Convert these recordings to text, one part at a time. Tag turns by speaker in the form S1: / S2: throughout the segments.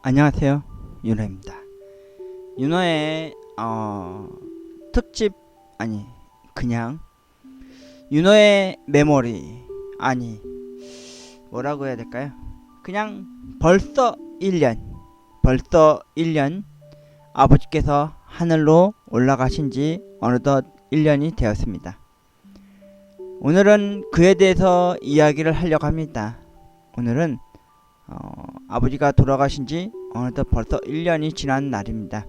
S1: 안녕하세요, 윤호입니다. 윤호의 특집, 아니 그냥 윤호의 메모리, 아니 뭐라고 해야 될까요? 그냥 벌써 1년 아버지께서 하늘로 올라가신 지 어느덧 1년이 되었습니다. 오늘은 그에 대해서 이야기를 하려고 합니다. 오늘은 아버지가 돌아가신 지 어느덧 벌써 1년이 지난 날입니다.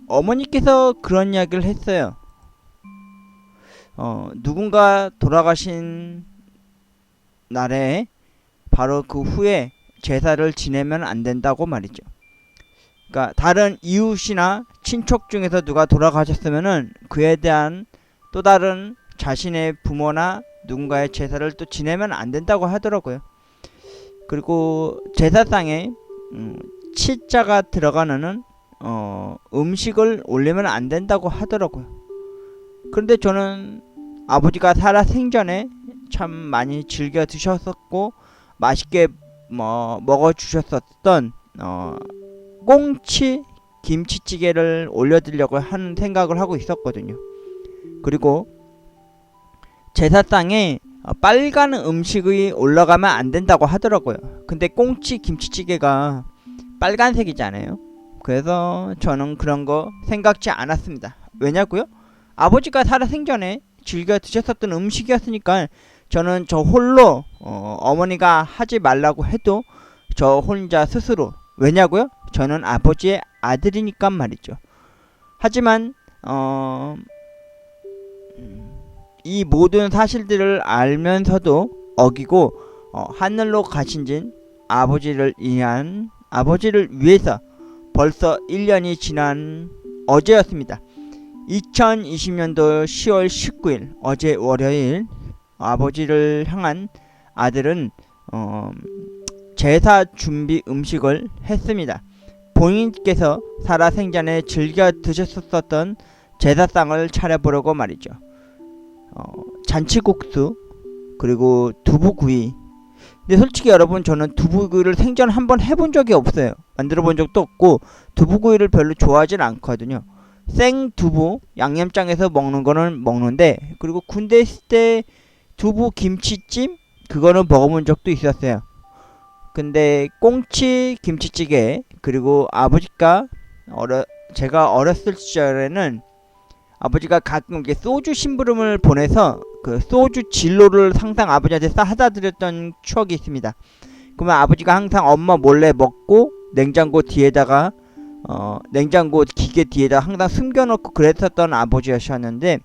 S1: 어머니께서 그런 이야기를 했어요. 누군가 돌아가신 날에 바로 그 후에 제사를 지내면 안 된다고 말이죠. 그러니까 다른 이웃이나 친척 중에서 누가 돌아가셨으면은 그에 대한 또 다른 자신의 부모나 누군가의 제사를 또 지내면 안 된다고 하더라고요. 그리고 제사상에 치자가 들어가는 음식을 올리면 안 된다고 하더라고요. 그런데 저는 아버지가 살아 생전에 참 많이 즐겨 드셨었고 맛있게 먹어 주셨었던 꽁치 김치찌개를 올려드리려고 하는 생각을 하고 있었거든요. 그리고 제사상에 빨간 음식이 올라가면 안 된다고 하더라고요. 근데 꽁치 김치찌개가 빨간색이잖아요. 그래서 저는 그런 거 생각지 않았습니다. 왜냐고요? 아버지가 살아 생전에 즐겨 드셨었던 음식이었으니까 저는 저 홀로 어머니가 하지 말라고 해도 저 혼자 스스로, 왜냐고요? 저는 아버지의 아들이니까 말이죠. 하지만 이 모든 사실들을 알면서도 어기고 하늘로 가신진 아버지를 위해서 벌써 1년이 지난 어제였습니다. 2020년도 10월 19일 어제 월요일 아버지를 향한 아들은 제사 준비 음식을 했습니다. 본인께서 살아생전에 즐겨 드셨었던 제사상을 차려보려고 말이죠. 잔치국수 그리고 두부구이. 근데 솔직히 여러분, 저는 두부구이를 생전 한번 해본 적이 없어요. 만들어 본 적도 없고 두부구이를 별로 좋아하진 않거든요. 생두부 양념장에서 먹는 거는 먹는데, 그리고 군대 있을 때 두부 김치찜 그거는 먹어본 적도 있었어요. 근데 꽁치 김치찌개, 그리고 아버지가 제가 어렸을 시절에는 아버지가 가끔 이렇게 소주 심부름을 보내서 그 소주 진로를 항상 아버지한테 싸다 드렸던 추억이 있습니다. 그러면 아버지가 항상 엄마 몰래 먹고 냉장고 뒤에다가 냉장고 기계 뒤에다 항상 숨겨놓고 그랬었던 아버지였었는데,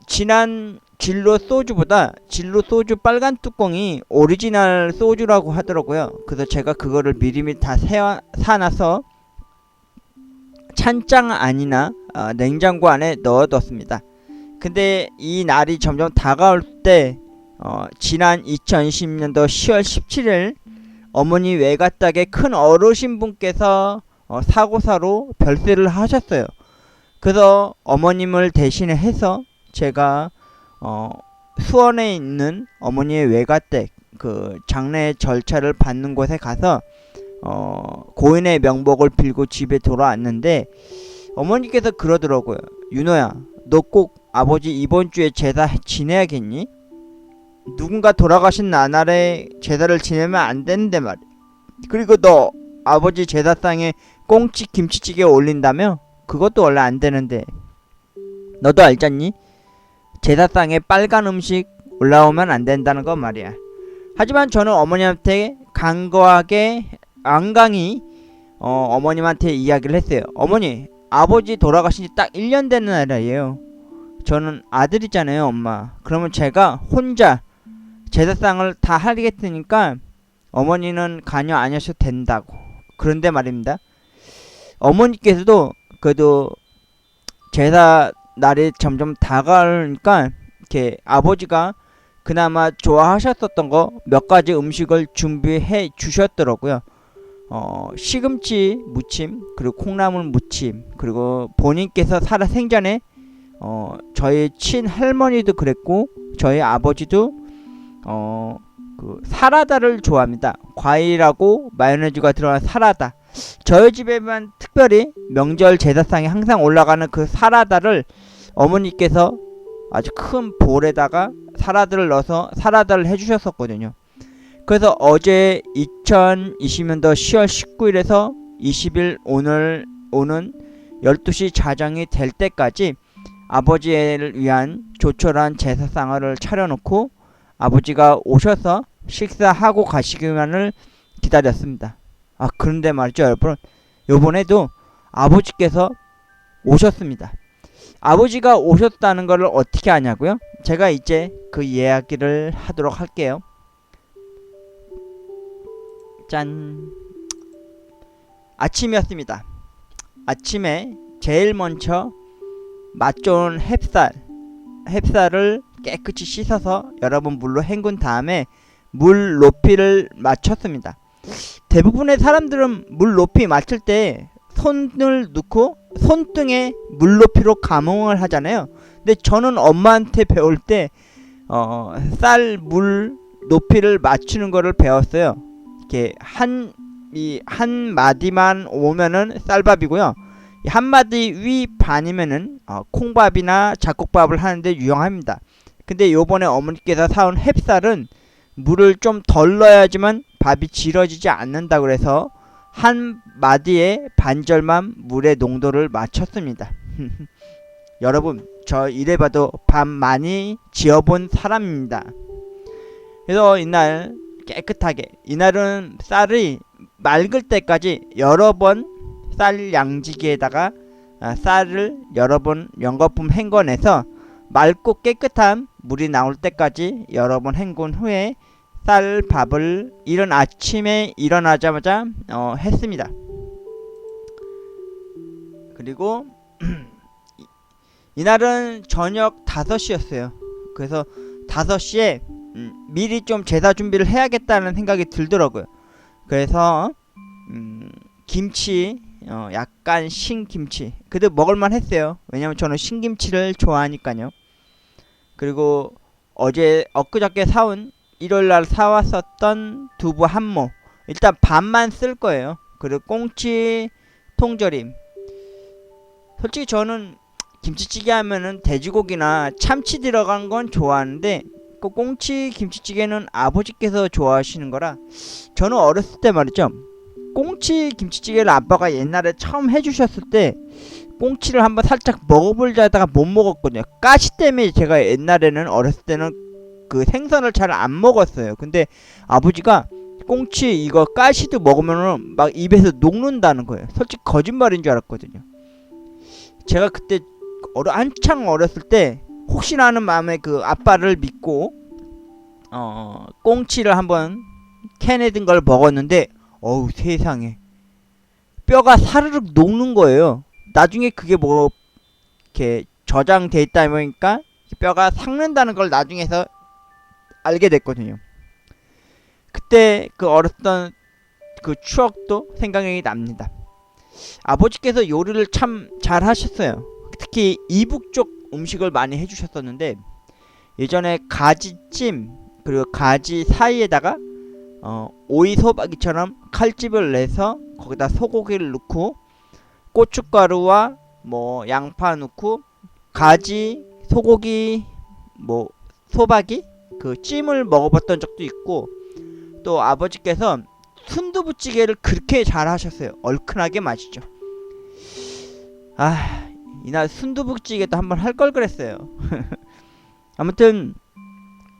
S1: 진한 진로 소주보다 진로 소주 빨간 뚜껑이 오리지널 소주라고 하더라고요. 그래서 제가 그거를 미리미리 다 사놔서 찬장 안이나 냉장고 안에 넣어뒀습니다. 근데 이 날이 점점 다가올 때 지난 2020년도 10월 17일 어머니 외가댁의 큰 어르신분께서 사고사로 별세를 하셨어요. 그래서 어머님을 대신해 해서 제가 수원에 있는 어머니의 외가댁 그 장례 절차를 받는 곳에 가서 고인의 명복을 빌고 집에 돌아왔는데, 어머니께서 그러더라고요. 윤호야, 너 꼭 아버지 이번 주에 제사 지내야겠니? 누군가 돌아가신 나날에 제사를 지내면 안 되는데 말이야. 그리고 너 아버지 제사상에 꽁치 김치찌개 올린다며? 그것도 원래 안 되는데 너도 알잖니? 제사상에 빨간 음식 올라오면 안 된다는 거 말이야. 하지만 저는 어머니한테 안강히 어머님한테 이야기를 했어요. 어머니, 아버지 돌아가신 지 딱 1년 되는 날이에요. 저는 아들이잖아요, 엄마. 그러면 제가 혼자 제사상을 다 하겠으니까 어머니는 관여 안 하셔도 된다고. 그런데 말입니다, 어머니께서도 그래도 제사 날이 점점 다가오니까 이렇게 아버지가 그나마 좋아하셨었던 거 몇 가지 음식을 준비해 주셨더라고요. 시금치 무침, 그리고 콩나물 무침, 그리고 본인께서 살아 생전에 저희 친할머니도 그랬고 저희 아버지도 그 사라다를 좋아합니다. 과일하고 마요네즈가 들어간 사라다. 저희 집에만 특별히 명절 제사상에 항상 올라가는 그 사라다를 어머니께서 아주 큰 볼에다가 사라다를 넣어서 사라다를 해주셨었거든요. 그래서 어제 2020년도 10월 19일에서 20일 오는 12시 자정이 될 때까지 아버지를 위한 조촐한 제사상을 차려놓고 아버지가 오셔서 식사하고 가시기만을 기다렸습니다. 그런데 말이죠, 여러분. 요번에도 아버지께서 오셨습니다. 아버지가 오셨다는 것을 어떻게 아냐고요? 제가 이제 그 이야기를 하도록 할게요. 짠. 아침이었습니다. 아침에 제일 먼저 맛 좋은 햅쌀을 깨끗이 씻어서 여러분 물로 헹군 다음에 물 높이를 맞췄습니다. 대부분의 사람들은 물 높이 맞출 때 손을 넣고 손등에 물 높이로 감응을 하잖아요. 근데 저는 엄마한테 배울 때 쌀 물 높이를 맞추는 거를 배웠어요. 이렇게 한 마디만 오면은 쌀밥이고요. 한 마디 위 반이면은 콩밥이나 잡곡밥을 하는데 유용합니다. 근데 요번에 어머니께서 사온 햅쌀은 물을 좀 덜 넣어야지만 밥이 질어지지 않는다 그래서 한 마디에 반절만 물의 농도를 맞췄습니다. 여러분, 저 이래봐도 밥 많이 지어본 사람입니다. 그래서 이날 깨끗하게, 이날은 쌀이 맑을 때까지 여러 번 쌀 양지기에다가 쌀을 여러 번 연거품 헹궈내서 맑고 깨끗한 물이 나올 때까지 여러 번 헹군 후에 쌀밥을 이른 아침에 일어나자마자 했습니다. 그리고 이날은 저녁 5시였어요. 그래서 5시에 미리 좀 제사 준비를 해야겠다는 생각이 들더라고요. 그래서 김치, 약간 신김치, 그래도 먹을만 했어요. 왜냐면 저는 신김치를 좋아하니까요. 그리고 엊그저께 사온 일요일날 사왔었던 두부 한모, 일단 반만 쓸 거예요. 그리고 꽁치 통조림. 솔직히 저는 김치찌개 하면은 돼지고기나 참치 들어간 건 좋아하는데 그 꽁치 김치찌개는 아버지께서 좋아하시는 거라, 저는 어렸을 때 말이죠, 꽁치 김치찌개를 아빠가 옛날에 처음 해주셨을 때 꽁치를 한번 살짝 먹어보자 하다가 못 먹었거든요. 가시 때문에 제가 옛날에는 어렸을 때는 그 생선을 잘 안 먹었어요. 근데 아버지가 꽁치 이거 가시도 먹으면은 막 입에서 녹는다는 거예요. 솔직히 거짓말인 줄 알았거든요. 제가 그때 한창 어렸을 때 혹시나 하는 마음에 그 아빠를 믿고 꽁치를 한번 캔에 든 걸 먹었는데 어우 세상에, 뼈가 사르륵 녹는 거예요. 나중에 그게 뭐 이렇게 저장돼 있다 보니까 뼈가 삭는다는 걸 나중에서 알게 됐거든요. 그때 그 어렸던 그 추억도 생각이 납니다. 아버지께서 요리를 참 잘 하셨어요. 특히 이북 쪽 음식을 많이 해주셨었는데, 예전에 가지찜 그리고 가지 사이에다가 오이 소박이처럼 칼집을 내서 거기다 소고기를 넣고 고춧가루와 뭐 양파 넣고 가지 소고기 뭐 소박이 그 찜을 먹어봤던 적도 있고, 또 아버지께서 순두부찌개를 그렇게 잘 하셨어요. 얼큰하게 맛있죠. 이날 순두부찌개도 한번 할 걸 그랬어요. 아무튼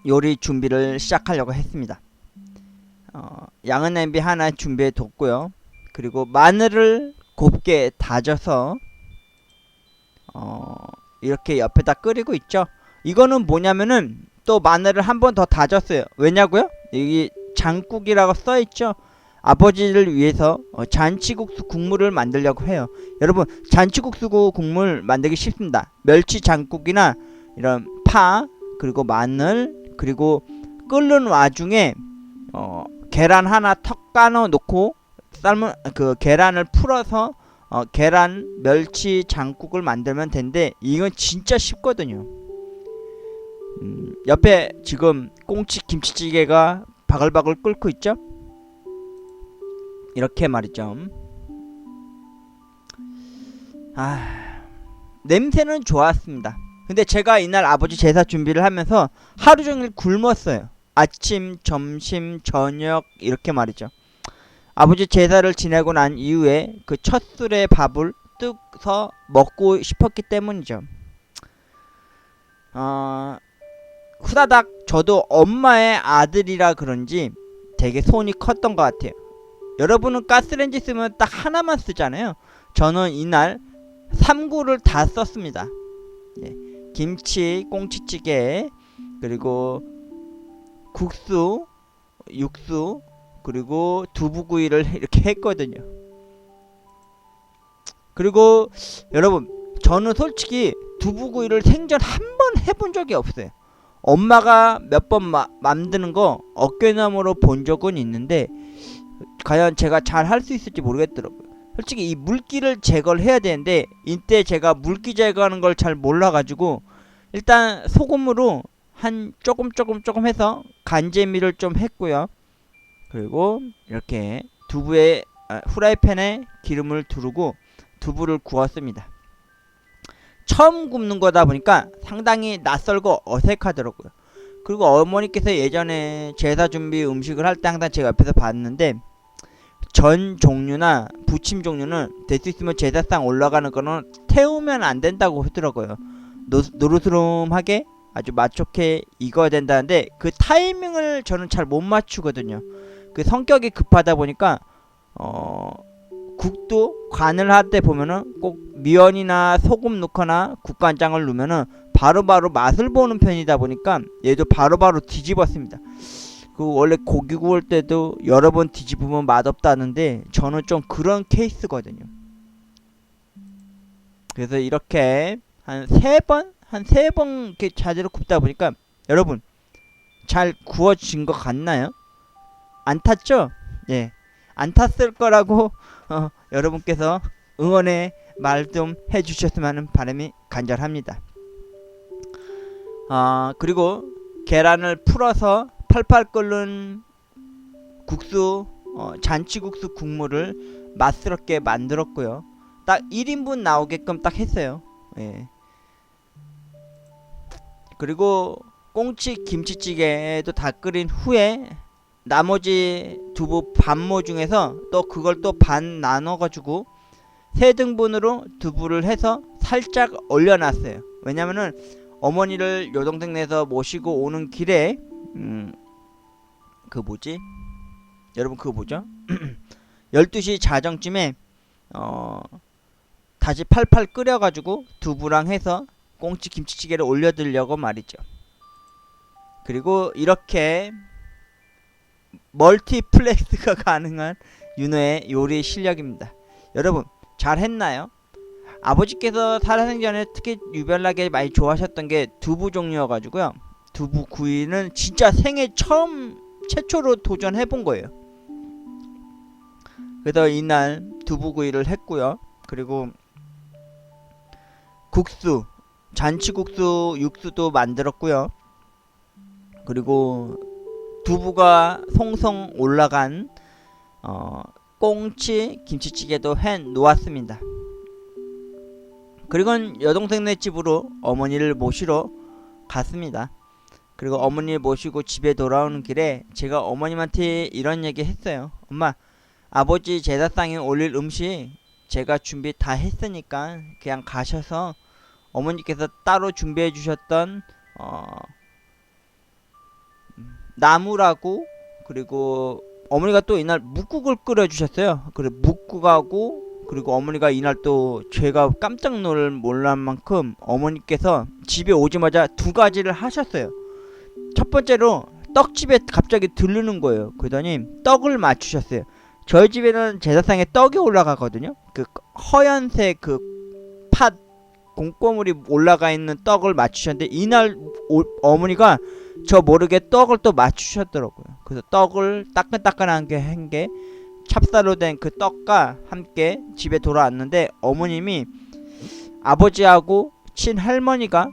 S1: 요리 준비를 시작하려고 했습니다. 양은 냄비 하나 준비해 뒀고요. 그리고 마늘을 곱게 다져서 이렇게 옆에다 끓이고 있죠. 이거는 뭐냐면은 또 마늘을 한 번 더 다졌어요. 왜냐고요? 여기 장국이라고 써있죠. 아버지를 위해서 잔치국수 국물을 만들려고 해요. 여러분, 잔치국수 국물 만들기 쉽습니다. 멸치 장국이나 이런 파, 그리고 마늘, 그리고 끓는 와중에 계란 하나 턱 까놓 놓고 삶은 그 계란을 풀어서 계란 멸치 장국을 만들면 되는데, 이건 진짜 쉽거든요. 옆에 지금 꽁치 김치찌개가 바글바글 끓고 있죠. 이렇게 말이죠. 냄새는 좋았습니다. 근데 제가 이날 아버지 제사 준비를 하면서 하루 종일 굶었어요. 아침, 점심, 저녁 이렇게 말이죠. 아버지 제사를 지내고 난 이후에 그 첫 술의 밥을 뜨서 먹고 싶었기 때문이죠. 후다닥 저도 엄마의 아들이라 그런지 되게 손이 컸던 것 같아요. 여러분은 가스레인지 쓰면 딱 하나만 쓰잖아요. 저는 이날 3구를 다 썼습니다. 예. 김치, 꽁치찌개, 그리고 국수, 육수, 그리고 두부구이를 이렇게 했거든요. 그리고 여러분, 저는 솔직히 두부구이를 생전 한 번 해본 적이 없어요. 엄마가 몇 번 만드는 거 어깨너머로 본 적은 있는데 과연 제가 잘 할 수 있을지 모르겠더라고요. 솔직히 이 물기를 제거를 해야 되는데 이때 제가 물기 제거하는 걸 잘 몰라가지고 일단 소금으로 한 조금 해서 간재미를 좀 했고요. 그리고 이렇게 두부에 후라이팬에 기름을 두르고 두부를 구웠습니다. 처음 굽는 거다 보니까 상당히 낯설고 어색하더라고요. 그리고 어머니께서 예전에 제사 준비 음식을 할 때 항상 제가 옆에서 봤는데 전 종류나 부침 종류는 될 수 있으면 제사상 올라가는 거는 태우면 안 된다고 하더라고요. 노르스름하게 아주 맛좋게 익어야 된다는데 그 타이밍을 저는 잘 못 맞추거든요. 그 성격이 급하다 보니까 국도 간을 할 때 보면은 꼭 미연이나 소금 넣거나 국간장을 넣으면은 바로바로 맛을 보는 편이다 보니까 얘도 바로바로 뒤집었습니다. 그 원래 고기 구울 때도 여러 번 뒤집으면 맛없다는데 저는 좀 그런 케이스거든요. 그래서 이렇게 한 세 번 이렇게 자재로 굽다 보니까 여러분 잘 구워진 것 같나요? 안 탔죠? 예, 안 탔을 거라고 여러분께서 응원의 말 좀 해주셨으면 하는 바람이 간절합니다. 그리고 계란을 풀어서 팔팔 끓는 국수, 잔치국수 국물을 맛스럽게 만들었고요. 딱 1인분 나오게끔 딱 했어요. 예. 그리고 꽁치 김치찌개도 다 끓인 후에 나머지 두부 반모 중에서 또 그걸 또 반 나눠가지고 3등분으로 두부를 해서 살짝 올려놨어요. 왜냐면은 어머니를 요동생 내서 모시고 오는 길에 그 뭐지? 여러분 그거 뭐죠? 12시 자정쯤에 다시 팔팔 끓여가지고 두부랑 해서 꽁치 김치찌개를 올려드리려고 말이죠. 그리고 이렇게 멀티플렉스가 가능한 윤호의 요리 실력입니다. 여러분 잘했나요? 아버지께서 살아생전에 특히 유별나게 많이 좋아하셨던 게 두부 종류여가지고요. 두부 구이는 진짜 생애 최초로 도전해본 거예요. 그래서 이날 두부 구이를 했고요. 그리고 국수, 잔치국수 육수도 만들었고요. 그리고 두부가 송송 올라간 꽁치 김치찌개도 해 놓았습니다. 그리고 여동생네 집으로 어머니를 모시러 갔습니다. 그리고 어머니를 모시고 집에 돌아오는 길에 제가 어머님한테 이런 얘기 했어요. 엄마, 아버지 제사상에 올릴 음식 제가 준비 다 했으니까 그냥 가셔서 어머니께서 따로 준비해 주셨던 나물하고 그리고 어머니가 또 이날 묵국을 끓여 주셨어요. 그래 묵국하고 그리고 어머니가 이날 또 제가 깜짝 놀랄 만큼 어머니께서 집에 오자마자 2가지를 하셨어요. 첫 번째로 떡집에 갑자기 들르는 거예요. 그러더니 떡을 맞추셨어요. 저희 집에는 제사상에 떡이 올라가거든요. 그 허연색 그 팥 곰꼬물이 올라가 있는 떡을 맞추셨는데 이날 어머니가 저 모르게 떡을 또 맞추셨더라고요. 그래서 떡을 따끈따끈하게 한 게 찹쌀로 된 그 떡과 함께 집에 돌아왔는데 어머님이 아버지하고 친할머니가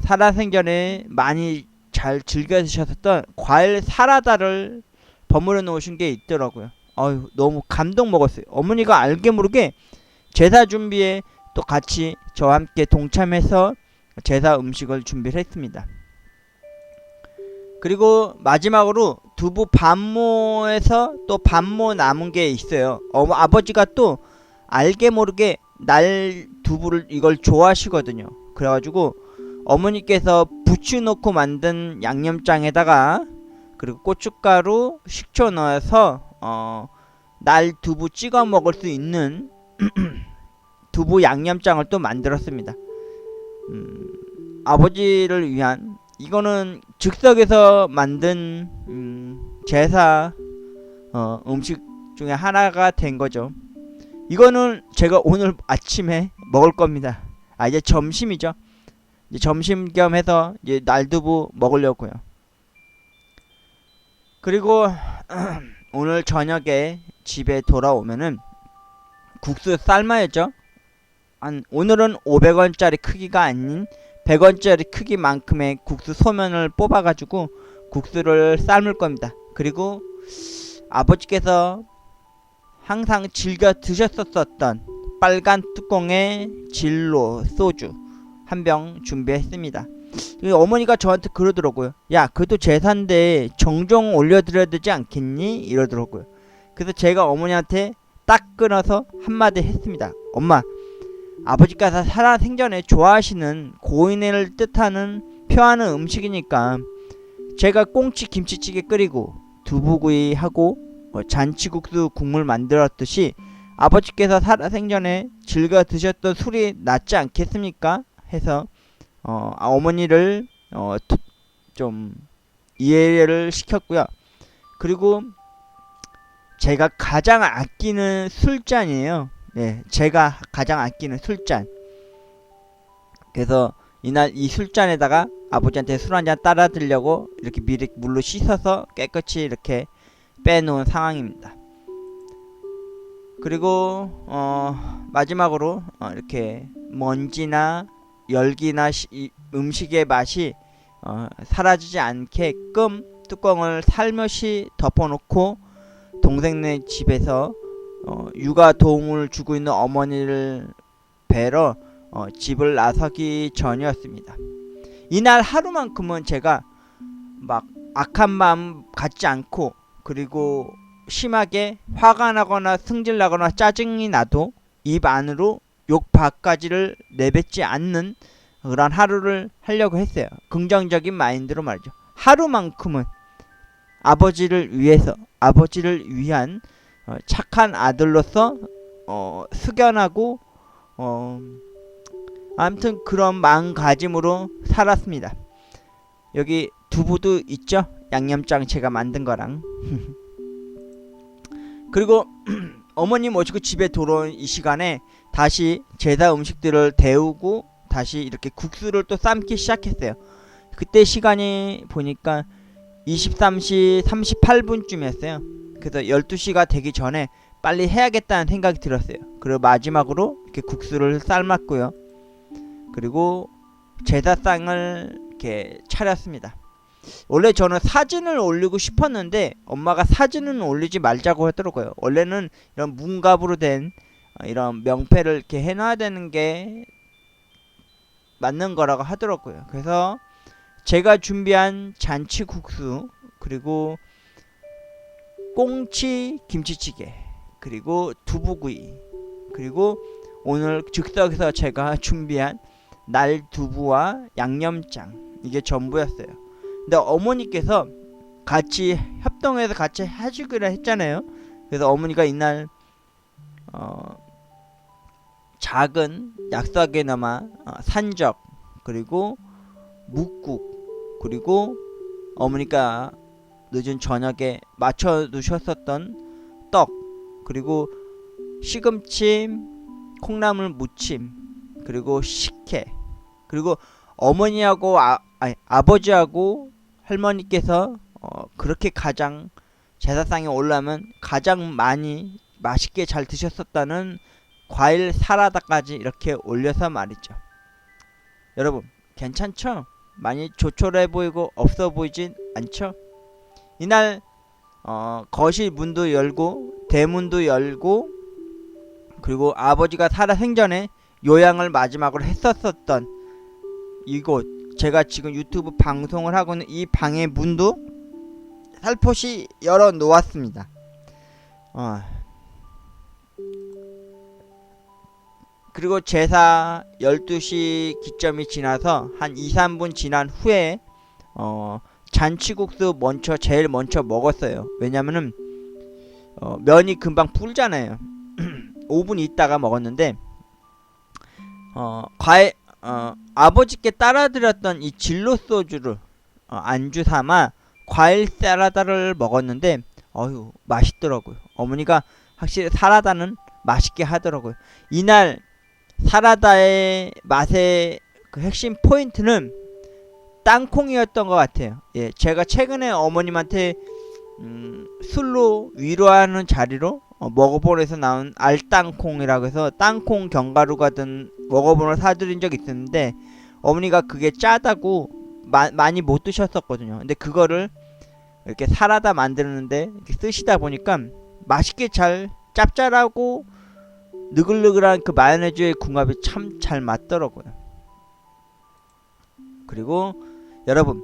S1: 살아생전에 많이 잘 즐겨 드셨던 과일 사라다를 버무려 놓으신 게 있더라고요. 아유, 너무 감동 먹었어요. 어머니가 알게 모르게 제사 준비에 또 같이 저와 함께 동참해서 제사 음식을 준비를 했습니다. 그리고 마지막으로 두부 반모에서 또 반모 남은 게 있어요. 아버지가 또 알게 모르게 날 두부를 이걸 좋아하시거든요. 그래가지고 어머니께서 부추 넣고 만든 양념장에다가 그리고 고춧가루, 식초 넣어서 날 두부 찍어 먹을 수 있는 두부 양념장을 또 만들었습니다. 아버지를 위한, 이거는 즉석에서 만든 제사 음식 중에 하나가 된 거죠. 이거는 제가 오늘 아침에 먹을 겁니다. 이제 점심이죠. 이제 점심 겸 해서 이제 날두부 먹으려고요. 그리고 오늘 저녁에 집에 돌아오면은 국수 삶아야죠. 오늘은 500원짜리 크기가 아닌 100원짜리 크기만큼의 국수 소면을 뽑아가지고 국수를 삶을 겁니다. 그리고 아버지께서 항상 즐겨 드셨었던 빨간 뚜껑의 진로 소주 한 병 준비했습니다. 어머니가 저한테 그러더라고요. 야, 그래도 제사인데 정종 올려드려야 되지 않겠니? 이러더라고요. 그래서 제가 어머니한테 딱 끊어서 한마디 했습니다. 엄마, 아버지께서 살아생전에 좋아하시는 고인을 뜻하는 표하는 음식이니까 제가 꽁치 김치찌개 끓이고 두부구이 하고 잔치국수 국물 만들었듯이 아버지께서 살아생전에 즐겨 드셨던 술이 낫지 않겠습니까? 해서 어머니를 좀 이해를 시켰고요. 그리고 제가 가장 아끼는 술잔이에요. 네, 제가 가장 아끼는 술잔. 그래서 이날 이 술잔에다가 아버지한테 술 한잔 따라 드리려고 이렇게 미리 물로 씻어서 깨끗이 이렇게 빼놓은 상황입니다. 그리고 마지막으로 이렇게 먼지나 열기나 음식의 맛이 사라지지 않게끔 뚜껑을 살며시 덮어놓고 동생네 집에서 육아 도움을 주고 있는 어머니를 뵈러 집을 나서기 전이었습니다. 이날 하루만큼은 제가 막 악한 마음 갖지 않고, 그리고 심하게 화가 나거나 승질나거나 짜증이 나도 입 안으로 욕 밖까지를 내뱉지 않는 그런 하루를 하려고 했어요. 긍정적인 마인드로 말이죠. 하루만큼은 아버지를 위해서, 아버지를 위한 착한 아들로서 숙연하고 아무튼 그런 마음가짐으로 살았습니다. 여기 두부도 있죠? 양념장 제가 만든 거랑. 그리고 어머니 모시고 집에 돌아온 이 시간에 다시 제사 음식들을 데우고 다시 이렇게 국수를 또 삶기 시작했어요. 그때 시간이 보니까 23시 38분쯤이었어요. 그래서 12시가 되기 전에 빨리 해야겠다는 생각이 들었어요. 그리고 마지막으로 이렇게 국수를 삶았고요. 그리고 제사상을 이렇게 차렸습니다. 원래 저는 사진을 올리고 싶었는데 엄마가 사진은 올리지 말자고 하더라고요. 원래는 이런 문갑으로 된 이런 명패를 이렇게 해놔야 되는 게 맞는 거라고 하더라고요. 그래서 제가 준비한 잔치국수, 그리고 꽁치 김치찌개, 그리고 두부구이, 그리고 오늘 즉석에서 제가 준비한 날두부와 양념장, 이게 전부였어요. 근데 어머니께서 같이 협동해서 같이 해주기로 했잖아요. 그래서 어머니가 이날 작은 약삭이나마 산적, 그리고 묵국, 그리고 어머니가 늦은 저녁에 맞춰 두셨었던 떡, 그리고 시금침, 콩나물 무침, 그리고 식혜, 그리고 어머니하고 아버지하고 할머니께서 그렇게 가장 제사상에 올라면 가장 많이 맛있게 잘 드셨었다는 과일 사라다까지 이렇게 올려서 말이죠. 여러분 괜찮죠? 많이 조촐해 보이고 없어 보이진 않죠? 이날 거실 문도 열고 대문도 열고, 그리고 아버지가 살아생전에 요양을 마지막으로 했었던 이곳, 제가 지금 유튜브 방송을 하고 있는 이 방의 문도 살포시 열어 놓았습니다. 그리고 제사 12시 기점이 지나서 한 2-3분 지난 후에 잔치국수 제일 먼저 먹었어요. 왜냐면은 면이 금방 불잖아요. 5분 있다가 먹었는데, 아버지께 따라드렸던 이 진로 소주를 안주 삼아 과일 사라다를 먹었는데, 맛있더라고요. 어머니가 확실히 사라다는 맛있게 하더라고요. 이날 사라다의 맛의 그 핵심 포인트는 땅콩이었던 것 같아요. 예, 제가 최근에 어머님한테 술로 위로하는 자리로 먹어본에서 나온 알땅콩이라고 해서 땅콩 견과류가 든 먹어본을 사드린 적이 있었는데, 어머니가 그게 짜다고 많이 못 드셨었거든요. 근데 그거를 이렇게 사라다 만드는데 이렇게 쓰시다 보니까 맛있게 잘, 짭짤하고 느글느글한 그 마요네즈의 궁합이 참 잘 맞더라고요. 그리고 여러분,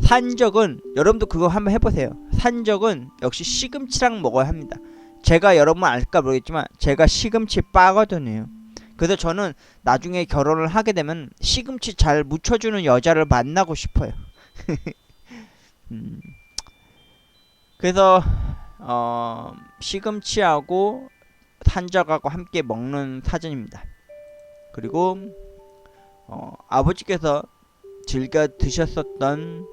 S1: 산적은, 여러분도 그거 한번 해보세요. 산적은 역시 시금치랑 먹어야 합니다. 제가 여러분 알까 모르겠지만 제가 시금치 빠거든요. 그래서 저는 나중에 결혼을 하게 되면 시금치 잘 묻혀주는 여자를 만나고 싶어요. 그래서 시금치하고 산적하고 함께 먹는 사진입니다. 그리고 아버지께서 즐겨 드셨었던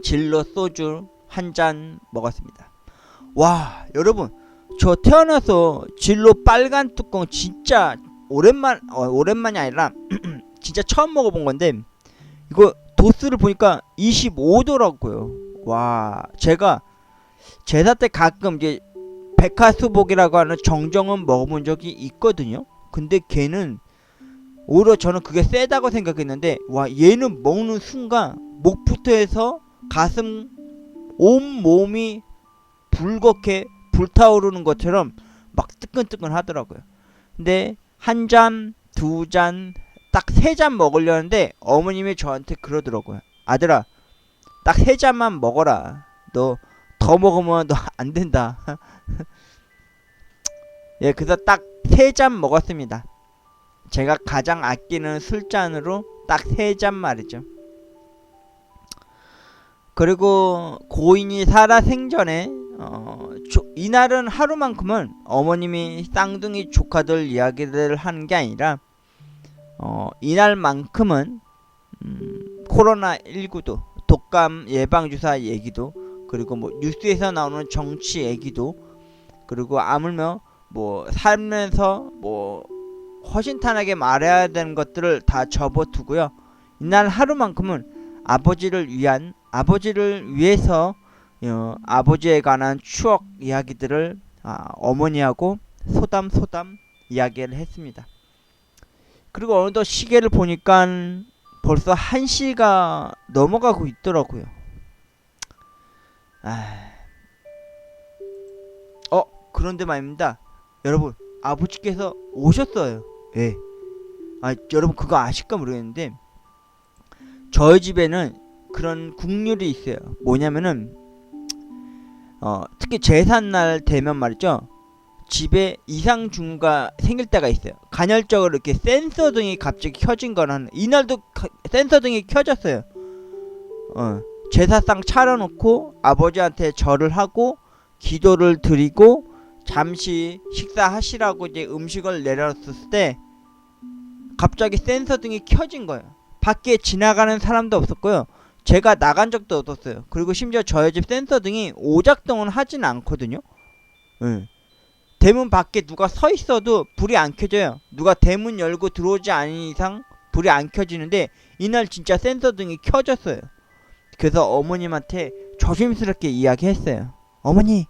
S1: 진로 소주 한 잔 먹었습니다. 와, 여러분, 저 태어나서 진로 빨간 뚜껑 진짜 오랜만이 아니라 진짜 처음 먹어본 건데, 이거 도수를 보니까 25도라고요. 와, 제가 제사 때 가끔 이제 백화수복이라고 하는 정정은 먹어본 적이 있거든요. 근데 걔는 오히려 저는 그게 세다고 생각했는데, 와, 얘는 먹는 순간 목부터 해서 가슴, 온 몸이 불겋게 불타오르는 것처럼 막 뜨끈뜨끈 하더라고요. 근데 한 잔, 두 잔, 딱 세 잔 먹으려는데 어머님이 저한테 그러더라고요. 아들아, 딱 세 잔만 먹어라. 너 더 먹으면 너 안 된다. 예, 그래서 딱 세 잔 먹었습니다. 제가 가장 아끼는 술잔으로 딱 세 잔 말이죠. 그리고 고인이 살아생전에 이날은 하루만큼은 어머님이 쌍둥이 조카들 이야기를 하는 게 아니라 이날만큼은 코로나19도, 독감 예방주사 얘기도, 그리고 뭐 뉴스에서 나오는 정치 얘기도, 그리고 아물며 뭐 살면서 뭐 허심탄회하게 말해야 되는 것들을 다 접어두고요. 이날 하루만큼은 아버지를 위해서 아버지에 관한 추억 이야기들을 어머니하고 소담소담 이야기를 했습니다. 그리고 어느덧 시계를 보니까 벌써 1시가 넘어가고 있더라고요. 그런데 말입니다. 여러분, 아버지께서 오셨어요. 예. 여러분 그거 아실까 모르겠는데, 저희 집에는 그런 국률이 있어요. 뭐냐면은 특히 제삿날 되면 말이죠, 집에 이상중가 생길 때가 있어요. 간헐적으로 이렇게 센서등이 갑자기 켜진 거는, 이날도 센서등이 켜졌어요. 제사상 차려놓고 아버지한테 절을 하고 기도를 드리고 잠시 식사하시라고 이제 음식을 내려놨을 때 갑자기 센서등이 켜진 거예요. 밖에 지나가는 사람도 없었고요. 제가 나간 적도 없었어요. 그리고 심지어 저희 집 센서등이 오작동은 하진 않거든요. 대문 밖에 누가 서 있어도 불이 안 켜져요. 누가 대문 열고 들어오지 않은 이상 불이 안 켜지는데, 이날 진짜 센서등이 켜졌어요. 그래서 어머님한테 조심스럽게 이야기했어요. 어머니,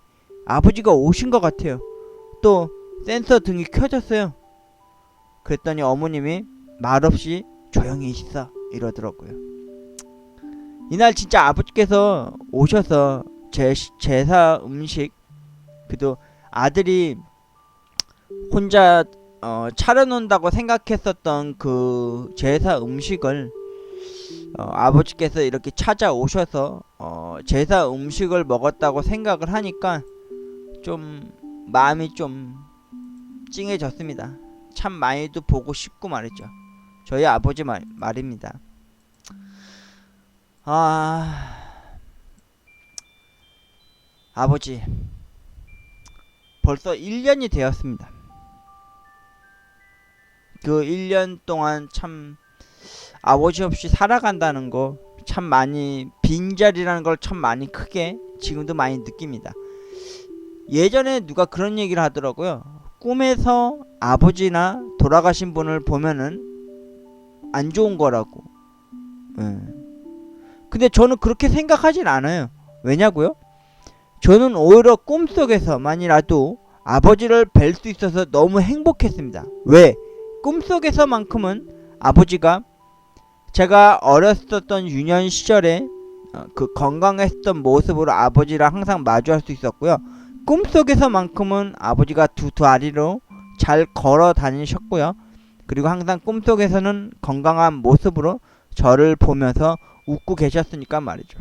S1: 아버지가 오신 것 같아요. 또 센서등이 켜졌어요. 그랬더니 어머님이 말없이 조용히 있어 이러더라고요. 이날 진짜 아버지께서 오셔서 제사 음식, 그래도 아들이 혼자 차려놓는다고 생각했었던 그 제사 음식을 아버지께서 이렇게 찾아오셔서 제사 음식을 먹었다고 생각을 하니까 좀 마음이 좀 찡해졌습니다. 참 많이도 보고 싶고 말이죠. 저희 아버지 말입니다. 아버지 벌써 1년이 되었습니다. 그 1년 동안 참 아버지 없이 살아간다는 거 참 많이, 빈자리라는 걸 참 많이 크게 지금도 많이 느낍니다. 예전에 누가 그런 얘기를 하더라고요. 꿈에서 아버지나 돌아가신 분을 보면은 안 좋은 거라고. 근데 저는 그렇게 생각하진 않아요. 왜냐고요? 저는 오히려 꿈속에서만이라도 아버지를 뵐 수 있어서 너무 행복했습니다. 왜? 꿈속에서만큼은 아버지가 제가 어렸었던 유년 시절에 그 건강했던 모습으로 아버지랑 항상 마주할 수 있었고요. 꿈속에서만큼은 아버지가 두 다리로 잘 걸어 다니셨고요. 그리고 항상 꿈속에서는 건강한 모습으로 저를 보면서 웃고 계셨으니까 말이죠.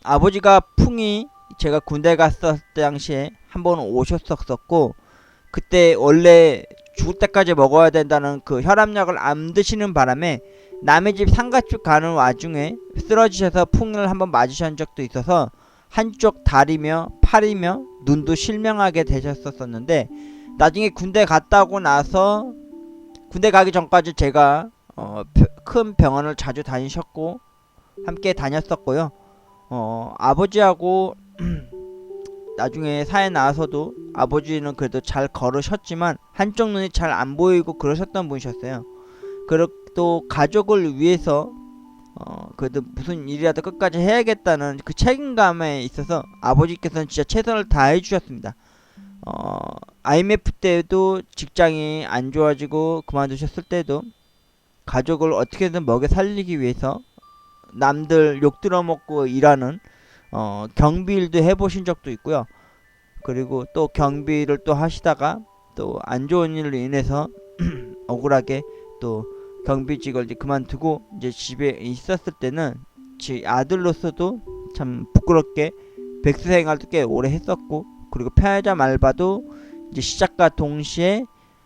S1: 아버지가 풍이 제가 군대 갔을 당시에 한번 오셨었고, 그때 원래 죽을 때까지 먹어야 된다는 그 혈압약을 안 드시는 바람에 남의 집 상가집 가는 와중에 쓰러지셔서 풍을 한번 맞으신 적도 있어서 한쪽 다리며 팔이며 눈도 실명하게 되셨었는데, 나중에 군대 갔다 오고 나서 군대 가기 전까지 제가 큰 병원을 자주 다니셨고 함께 다녔었고요. 아버지하고 나중에 사회 나와서도 아버지는 그래도 잘 걸으셨지만 한쪽 눈이 잘 안 보이고 그러셨던 분이셨어요. 그리고 또 가족을 위해서 그래도 무슨 일이라도 끝까지 해야겠다는 그 책임감에 있어서 아버지께서는 진짜 최선을 다해 주셨습니다. IMF 때도 직장이 안 좋아지고 그만두셨을 때도 가족을 어떻게든 먹여 살리기 위해서 남들 욕 들어먹고 일하는 경비일도 해보신 적도 있고요. 그리고 또 경비를 또 하시다가 또 안 좋은 일로 인해서 억울하게 또 경비직을 이제 그만두고 이제 집에 있었을 때는 제 아들로서도 참 부끄럽게 백수 생활도 꽤 오래 했었고, 그리고 편의점 알바도 이제 시작과 동시에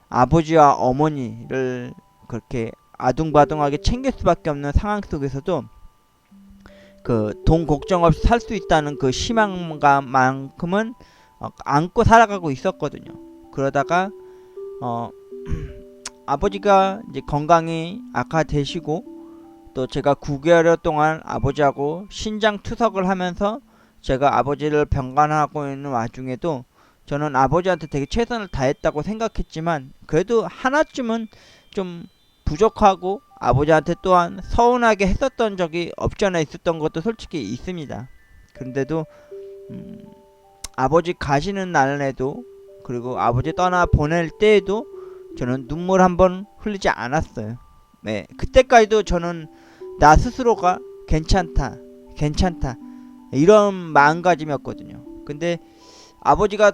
S1: 아버지와 어머니를 그렇게 아둥바둥하게 챙길 수밖에 없는 상황 속에서도 그 돈 걱정 없이 살 수 있다는 그 희망감만큼은 안고 살아가고 있었거든요. 그러다가 아버지가 이제 건강이 악화되시고, 또 제가 9개월 동안 아버지하고 신장 투석을 하면서 제가 아버지를 병간하고 있는 와중에도 저는 아버지한테 되게 최선을 다했다고 생각했지만, 그래도 하나쯤은 좀 부족하고 아버지한테 또한 서운하게 했었던 적이 없지 않아 있었던 것도 솔직히 있습니다. 그런데도 아버지 가시는 날에도, 그리고 아버지 떠나 보낼 때에도 저는 눈물 한번 흘리지 않았어요. 네, 그때까지도 저는 나 스스로가 괜찮다 이런 마음가짐이었거든요. 근데 아버지가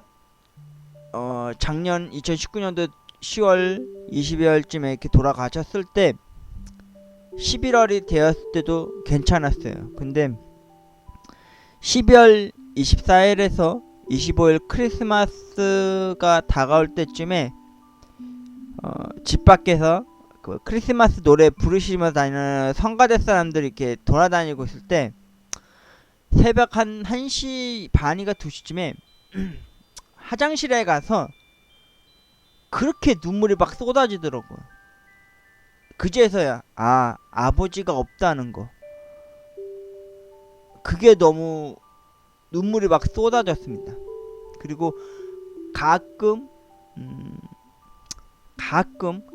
S1: 작년 2019년도 10월 20일쯤에 이렇게 돌아가셨을 때 11월이 되었을 때도 괜찮았어요. 근데 12월 24일에서 25일 크리스마스가 다가올 때쯤에 집 밖에서 그 크리스마스 노래 부르시면서 다니는 성가대 사람들이 이렇게 돌아다니고 있을 때 새벽 한 1시 반이가 2시쯤에 화장실에 가서 그렇게 눈물이 막 쏟아지더라고요. 그제서야 아버지가 없다는 거, 그게 너무 눈물이 막 쏟아졌습니다. 그리고 가끔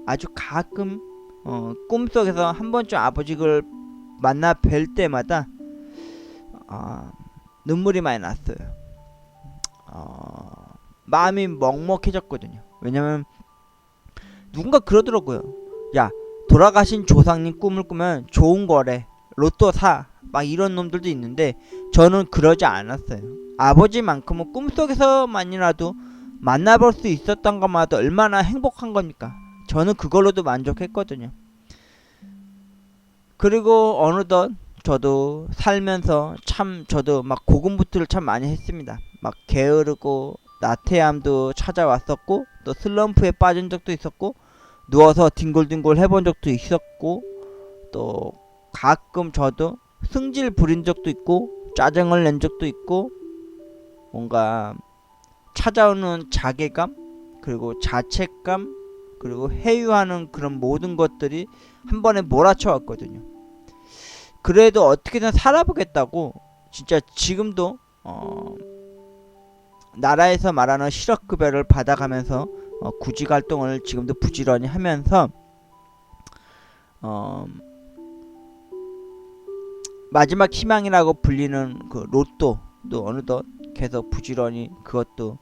S1: 아주 가끔 꿈속에서 한 번쯤 아버지를 만나 뵐 때마다 눈물이 많이 났어요. 마음이 먹먹해졌거든요. 왜냐면 누군가 그러더라고요. 야, 돌아가신 조상님 꿈을 꾸면 좋은 거래, 로또 사, 막 이런 놈들도 있는데 저는 그러지 않았어요. 아버지만큼은 꿈속에서만이라도 만나볼 수 있었던 것마다 얼마나 행복한 겁니까? 저는 그걸로도 만족했거든요. 그리고 어느덧 저도 살면서 참 저도 막 고군분투를 참 많이 했습니다. 막 게으르고 나태함도 찾아왔었고 또 슬럼프에 빠진 적도 있었고 누워서 뒹굴뒹굴 해본 적도 있었고 또 가끔 저도 승질 부린 적도 있고 짜증을 낸 적도 있고 뭔가 찾아오는 자괴감 그리고 자책감 그리고 회유하는 그런 모든 것들이 한 번에 몰아쳐 왔거든요. 그래도 어떻게든 살아보겠다고 진짜 지금도 나라에서 말하는 실업급여를 받아가면서 구직활동을 지금도 부지런히 하면서 마지막 희망이라고 불리는 그 로또도 어느덧 계속 부지런히 그것도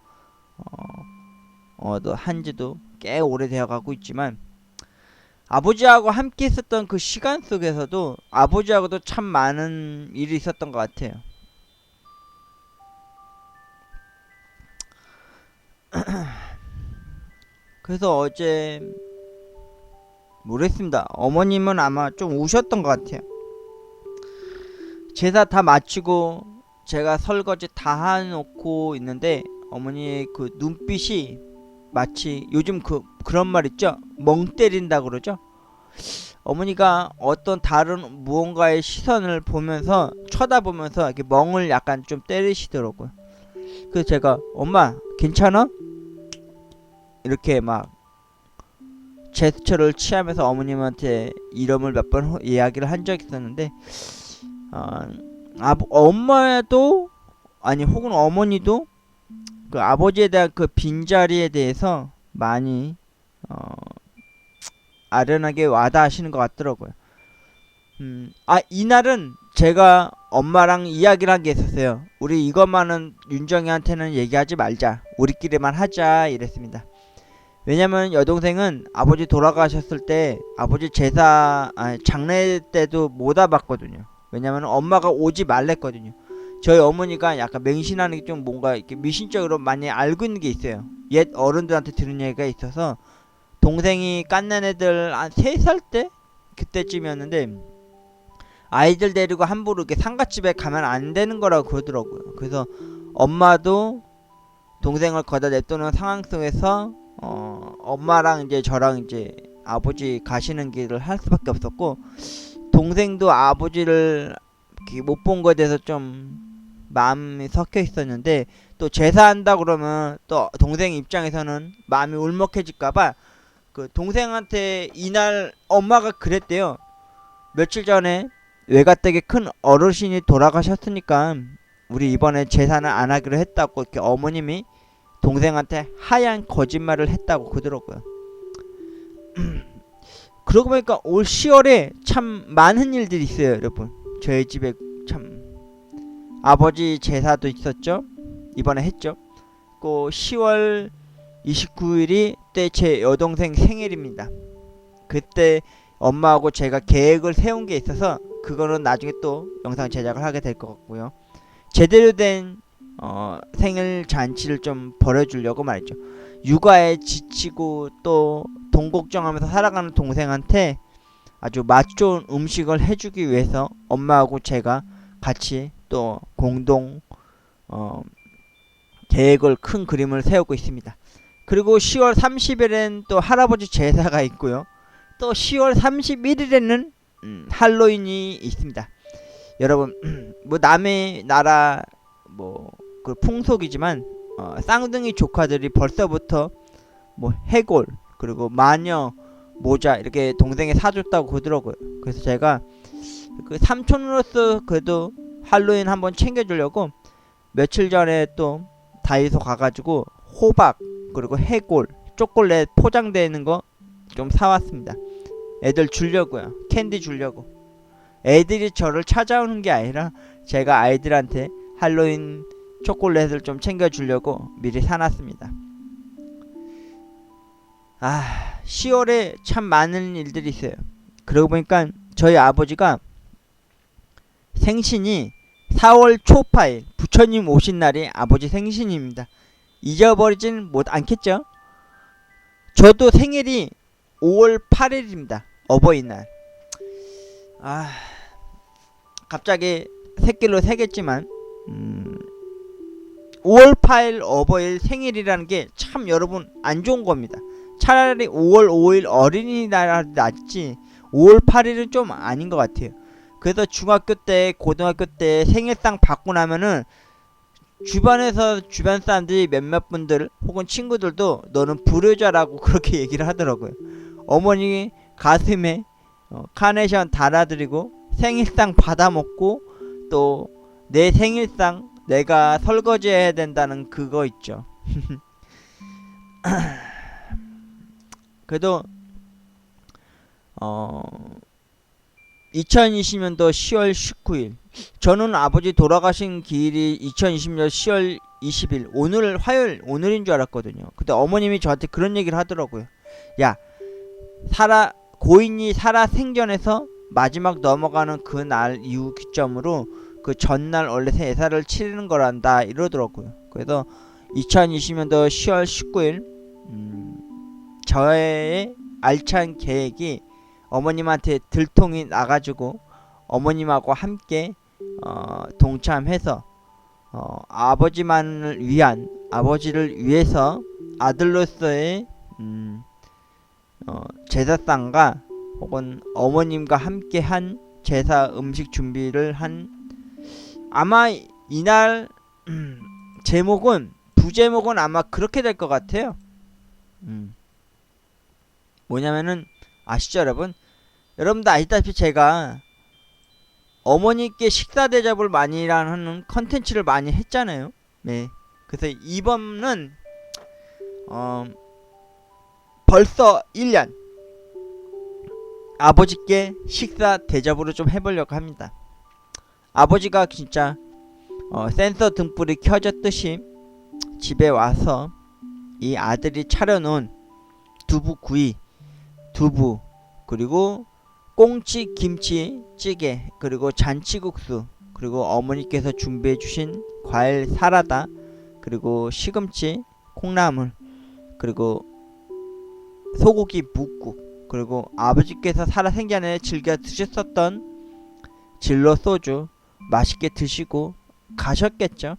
S1: 한지도 꽤 오래되어 가고 있지만 아버지하고 함께 있었던 그 시간 속에서도 아버지하고도 참 많은 일이 있었던 것 같아요. 그래서 어제 모르겠습니다. 어머님은 아마 좀 우셨던 것 같아요. 제사 다 마치고 제가 설거지 다 해놓고 있는데 어머니의 그 눈빛이 마치 요즘 그런 말 있죠? 멍 때린다 그러죠? 어머니가 어떤 다른 무언가의 시선을 보면서 쳐다보면서 이렇게 멍을 약간 좀 때리시더라고요. 그래서 제가 엄마 괜찮아? 이렇게 막 제스처를 취하면서 어머님한테 이름을 몇 번 이야기를 한 적이 있었는데 엄마도 아니 혹은 어머니도 그 아버지에 대한 그 빈자리에 대해서 많이 아련하게 와닿으시는 것 같더라고요. 이날은 제가 엄마랑 이야기를 한 게 있었어요. 우리 이것만은 윤정이한테는 얘기하지 말자. 우리끼리만 하자 이랬습니다. 왜냐면 여동생은 아버지 돌아가셨을 때 아버지 장례 때도 못 와봤거든요. 왜냐면 엄마가 오지 말랬거든요. 저희 어머니가 약간 맹신하는 게 좀 뭔가 이렇게 미신적으로 많이 알고 있는 게 있어요. 옛 어른들한테 들은 얘기가 있어서 동생이 깐난 애들 한 3살 때? 그때쯤이었는데 아이들 데리고 함부로 이렇게 상갓집에 가면 안 되는 거라고 그러더라고요. 그래서 엄마도 동생을 거다 냅두는 상황 속에서 엄마랑 이제 저랑 이제 아버지 가시는 길을 할 수밖에 없었고 동생도 아버지를 못 본 거에 대해서 좀 마음이 섞여 있었는데 또 제사한다 그러면 또 동생 입장에서는 마음이 울먹해질까봐 그 동생한테 이날 엄마가 그랬대요. 며칠 전에 외가댁에 큰 어르신이 돌아가셨으니까 우리 이번에 제사는 안 하기로 했다고 이렇게 어머님이 동생한테 하얀 거짓말을 했다고 그러더라고요. 그러고 보니까 올 10월에 참 많은 일들이 있어요, 여러분. 저희 집에 참 아버지 제사도 있었죠. 이번에 했죠. 또 10월 29일이 때 제 여동생 생일입니다. 그때 엄마하고 제가 계획을 세운 게 있어서 그거는 나중에 또 영상 제작을 하게 될 것 같고요. 제대로 된 생일 잔치를 좀 벌여주려고 말이죠. 육아에 지치고 또 돈 걱정하면서 살아가는 동생한테 아주 맛 좋은 음식을 해주기 위해서 엄마하고 제가 같이 또 공동 계획을 큰 그림을 세우고 있습니다. 그리고 10월 30일엔 또 할아버지 제사가 있고요. 또 10월 31일에는 할로윈이 있습니다. 여러분 뭐 남의 나라 뭐 그 풍속이지만 쌍둥이 조카들이 벌써부터 뭐 해골 그리고 마녀 모자 이렇게 동생이 사줬다고 그러더라고요. 그래서 제가 그 삼촌으로서 그래도 할로윈 한번 챙겨주려고 며칠 전에 또 다이소 가가지고 호박 그리고 해골 초콜릿 포장되어 있는 거 좀 사왔습니다. 애들 주려고요. 캔디 주려고. 애들이 저를 찾아오는 게 아니라 제가 아이들한테 할로윈 초콜릿을 좀 챙겨주려고 미리 사놨습니다. 10월에 참 많은 일들이 있어요. 그러고 보니까 저희 아버지가 생신이 4월 초파일 부처님 오신 날이 아버지 생신입니다. 잊어버리진 않겠죠? 저도 생일이 5월 8일입니다. 어버이날. 갑자기 새길로 새겠지만 5월 8일 어버이일 생일이라는 게 참 여러분 안 좋은 겁니다. 차라리 5월 5일 어린이날 낫지 5월 8일은 좀 아닌 것 같아요. 그래서 중학교 때 고등학교 때 생일상 받고 나면은 주변에서 주변 사람들이 몇몇 분들 혹은 친구들도 너는 불효자라고 그렇게 얘기를 하더라고요. 어머니 가슴에 카네이션 달아드리고 생일상 받아먹고 또 내 생일상 내가 설거지해야 된다는 그거 있죠. 그래도 2020년도 10월 19일 저는 아버지 돌아가신 기일이 2020년 10월 20일 오늘 화요일 오늘인 줄 알았거든요. 근데 어머님이 저한테 그런 얘기를 하더라고요. 야, 고인이 살아 생전에서 마지막 넘어가는 그 날 이후 기점으로 그 전날 원래 제사를 치르는 거란다 이러더라고요. 그래서 2020년도 10월 19일 저의 알찬 계획이 어머님한테 들통이 나가지고 어머님하고 함께 동참해서 아버지만을 위한 아버지를 위해서 아들로서의 제사상과 혹은 어머님과 함께 한 제사 음식 준비를 한 아마 이날 부제목은 아마 그렇게 될 것 같아요. 뭐냐면은 아시죠 여러분? 여러분도 아시다시피 제가 어머니께 식사 대접을 많이 하는 컨텐츠를 많이 했잖아요. 네. 그래서 이번은 벌써 1년 아버지께 식사 대접으로 좀 해보려고 합니다. 아버지가 진짜 센서 등불이 켜졌듯이 집에 와서 이 아들이 차려놓은 두부구이, 두부, 그리고 꽁치 김치찌개, 그리고 잔치국수, 그리고 어머니께서 준비해주신 과일 사라다, 그리고 시금치, 콩나물, 그리고 소고기 묵국, 그리고 아버지께서 살아생전에 즐겨 드셨었던 진로 소주 맛있게 드시고 가셨겠죠.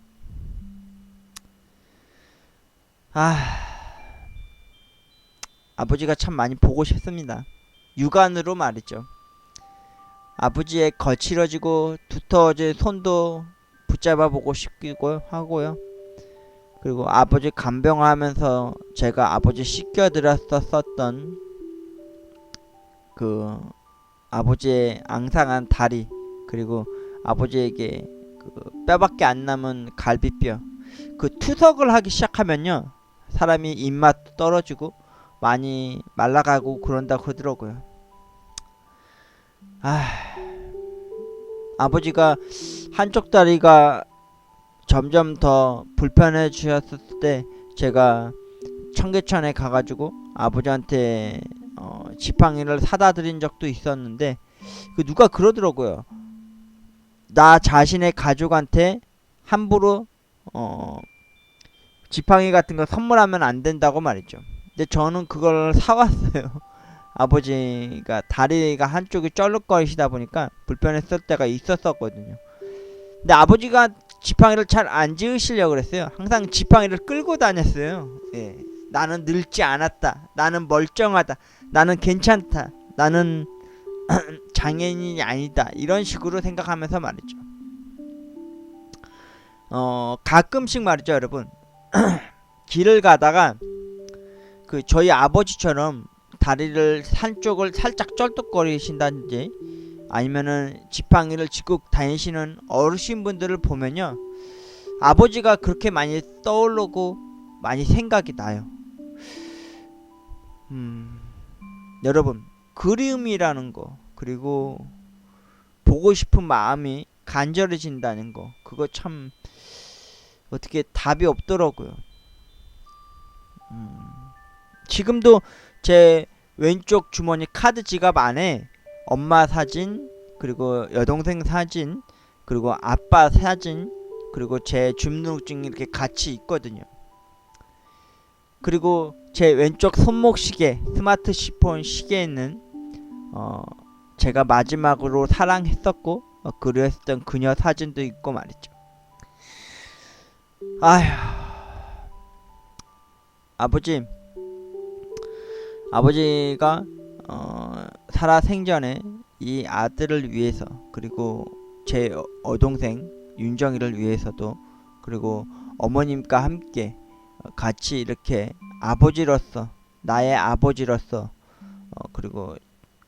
S1: 아버지가 참 많이 보고 싶습니다. 육안으로 말이죠. 아버지의 거칠어지고 두터워진 손도 붙잡아 보고 싶기도 하고요. 그리고 아버지 간병하면서 제가 아버지 씻겨드렸었던 그 아버지의 앙상한 다리, 그리고 아버지에게 그 뼈밖에 안 남은 갈비뼈, 그 투석을 하기 시작하면요 사람이 입맛 떨어지고 많이 말라가고 그런다고 그러더라고요. 아버지가 한쪽 다리가 점점 더 불편해지셨을 때 제가 청계천에 가가지고 아버지한테 지팡이를 사다 드린 적도 있었는데 그 누가 그러더라고요. 나 자신의 가족한테 함부로 지팡이 같은 거 선물하면 안 된다고 말이죠. 근데 저는 그걸 사왔어요. 아버지가 다리가 한쪽이 쩔룩거리시다 보니까 불편했을 때가 있었거든요. 근데 아버지가 지팡이를 잘 안 지으시려고 그랬어요. 항상 지팡이를 끌고 다녔어요. 예. 나는 늙지 않았다. 나는 멀쩡하다. 나는 괜찮다. 나는 장애인이 아니다. 이런 식으로 생각하면서 말이죠. 가끔씩 말이죠, 여러분. 길을 가다가 그 저희 아버지처럼 다리를 한쪽을 살짝 쩔뚝거리신다든지 아니면은 지팡이를 짚고 다니시는 어르신분들을 보면요, 아버지가 그렇게 많이 떠오르고 많이 생각이 나요. 여러분, 그리움이라는 거, 그리고 보고 싶은 마음이 간절해진다는 거, 그거 참 어떻게 답이 없더라고요. 지금도 제 왼쪽 주머니 카드 지갑 안에 엄마 사진, 그리고 여동생 사진, 그리고 아빠 사진, 그리고 제 주민등록증이 이렇게 같이 있거든요. 그리고 제 왼쪽 손목 시계, 스마트폰 시계에는 제가 마지막으로 사랑했었고 그리웠던 그녀 사진도 있고 말이죠. 아휴, 아버지가 살아생전에 이 아들을 위해서, 그리고 제 어동생 윤정이를 위해서도, 그리고 어머님과 함께 같이 이렇게 아버지로서, 나의 아버지로서, 그리고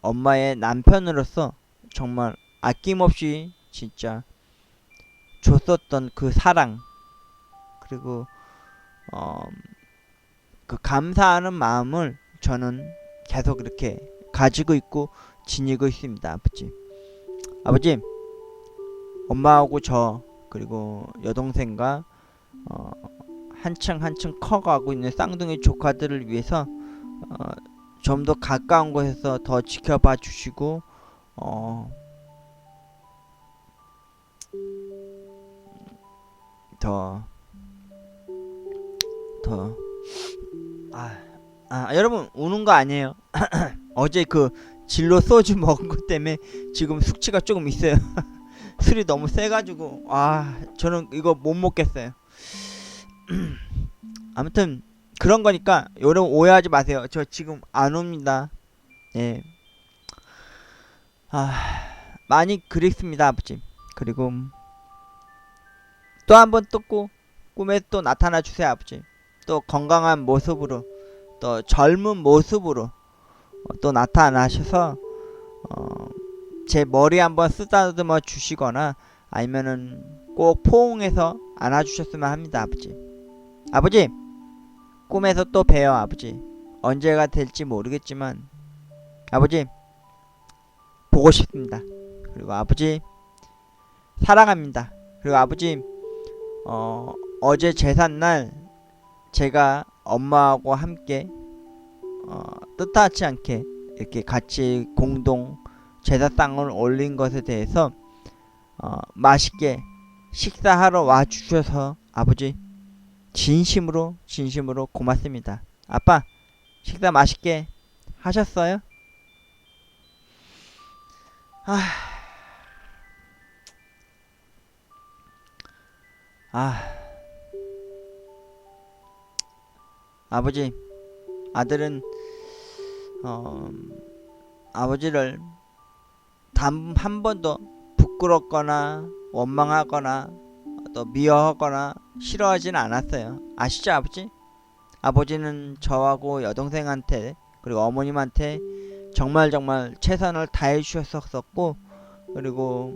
S1: 엄마의 남편으로서 정말 아낌없이 진짜 줬었던 그 사랑, 그리고 그 감사하는 마음을 저는 계속 이렇게 가지고 있고 지니고 있습니다. 아버지, 엄마하고 저, 그리고 여동생과 한층 커가고 있는 쌍둥이 조카들을 위해서 좀 더 가까운 곳에서 더 지켜봐 주시고 여러분 우는 거 아니에요. 어제 그 진로 소주 먹은 것 때문에 지금 숙취가 조금 있어요. 술이 너무 세가지고 저는 이거 못 먹겠어요. 아무튼 그런 거니까 여러분 오해하지 마세요. 저 지금 안 옵니다. 예. 많이 그립습니다, 아버지. 그리고 또 한번 또 꿈에 또 나타나 주세요, 아버지. 또 건강한 모습으로, 또 젊은 모습으로 또 나타나셔서 제 머리 한번 쓰다듬어 주시거나 아니면은 꼭 포옹해서 안아주셨으면 합니다, 아버지. 아버지, 꿈에서 또 봬요, 아버지. 언제가 될지 모르겠지만 아버지 보고 싶습니다. 그리고 아버지 사랑합니다. 그리고 아버지 어제 제삿날 제가 엄마하고 함께 뜻하지 않게 이렇게 같이 공동 제사상을 올린 것에 대해서 맛있게 식사하러 와주셔서 아버지 진심으로 고맙습니다. 아빠, 식사 맛있게 하셨어요? 아버지, 아들은 아버지를 단 한 번도 부끄럽거나 원망하거나 또 미워하거나 싫어하진 않았어요. 아시죠, 아버지? 아버지는 저하고 여동생한테 그리고 어머님한테 정말 최선을 다해 주셨었고, 그리고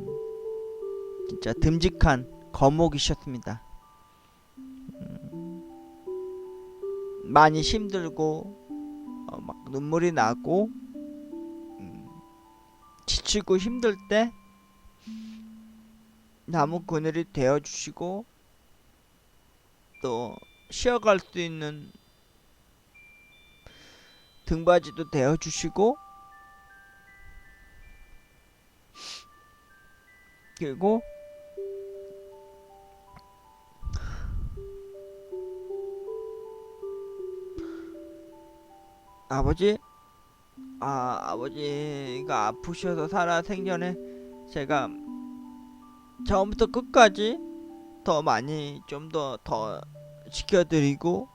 S1: 진짜 듬직한 거목이셨습니다. 많이 힘들고 막 눈물이 나고 지치고 힘들 때 나무 그늘이 되어주시고, 또 쉬어갈 수 있는 등받이도 되어주시고, 그리고 아버지가 아프셔서 살아생전에 제가 처음부터 끝까지 더 많이 좀 더 지켜드리고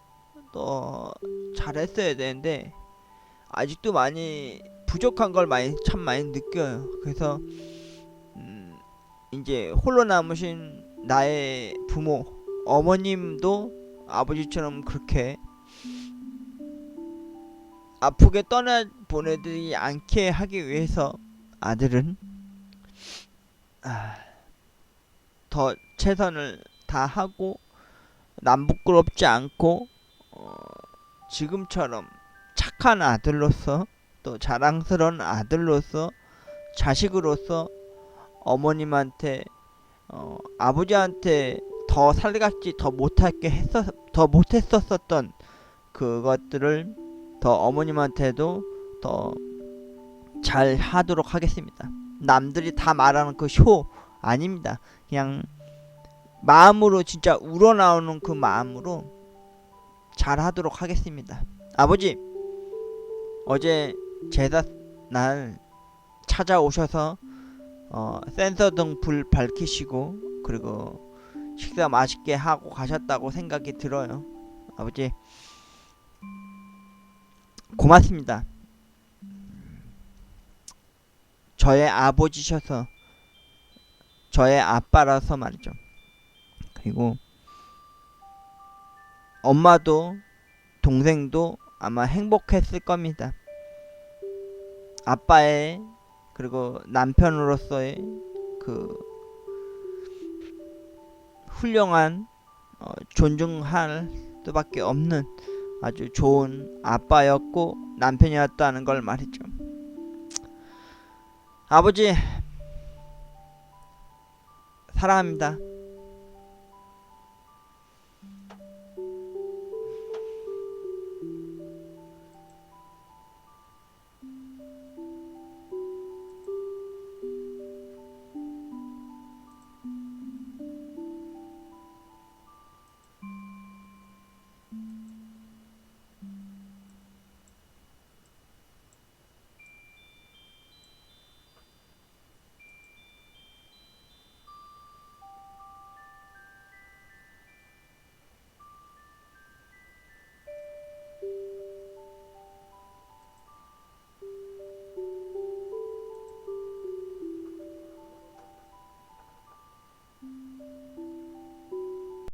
S1: 더 잘했어야 되는데 아직도 많이 부족한 걸 참 많이 느껴요. 그래서 이제 홀로 남으신 나의 부모 어머님도 아버지처럼 그렇게 아프게 떠나보내지 않게 하기 위해서 아들은 더 최선을 다하고 남 부끄럽지 않고 지금처럼 착한 아들로서, 또 자랑스러운 아들로서, 자식으로서 어머님한테 아버지한테 더 살갑지 더 못했었던 그것들을 더 어머님한테도 더 잘 하도록 하겠습니다. 남들이 다 말하는 그 쇼 아닙니다. 그냥 마음으로 진짜 우러나오는 그 마음으로 잘 하도록 하겠습니다. 아버지, 어제 제사 날 찾아오셔서 센서등 불 밝히시고 그리고 식사 맛있게 하고 가셨다고 생각이 들어요. 아버지, 고맙습니다. 저의 아버지셔서, 저의 아빠라서 말이죠. 그리고 엄마도 동생도 아마 행복했을 겁니다. 아빠의 그리고 남편으로서의 그 훌륭한 존중할 수밖에 없는 아주 좋은 아빠였고 남편이었다는 걸 말이죠. 아버지, 사랑합니다.